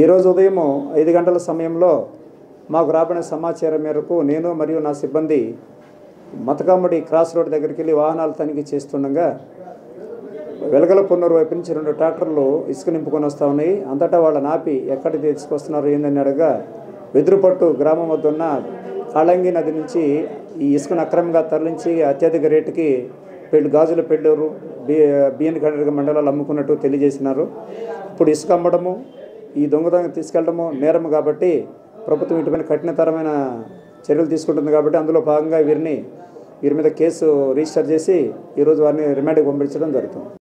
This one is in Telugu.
ఈరోజు ఉదయం 5 గంటల సమయంలో మాకు రాబడిన సమాచారం మేరకు నేను మరియు నా సిబ్బంది మతకాముడి క్రాస్ రోడ్ దగ్గరికి వెళ్ళి వాహనాలు తనిఖీ చేస్తుండగా వెలగలపొన్నూరు వైపు నుంచి 2 ట్రాక్టర్లు ఇసుక నింపుకొని వస్తూ ఉన్నాయి. అంతటా వాళ్ళని ఆపి ఎక్కడికి తీసుకొస్తున్నారు ఏందని అడగగా వెదురుపట్టు గ్రామం వద్ద ఉన్న కాళంగి నది నుంచి ఈ ఇసుకను అక్రమంగా తరలించి అత్యధిక రేటుకి గాజుల పెళ్ళూరు బిఎన్ ఖండ్రిక మండలాలు అమ్ముకున్నట్టు తెలియజేసినారు. ఇప్పుడు ఇసుక అమ్మడము ఈ దొంగతనం తీసుకెళ్లడము నేరం కాబట్టి ప్రభుత్వం ఇటుపైన కఠినతరమైన చర్యలు తీసుకుంటుంది కాబట్టి అందులో భాగంగా వీరి మీద కేసు రిజిస్టర్ చేసి ఈరోజు వారిని రిమాండ్కి పంపించడం జరుగుతుంది.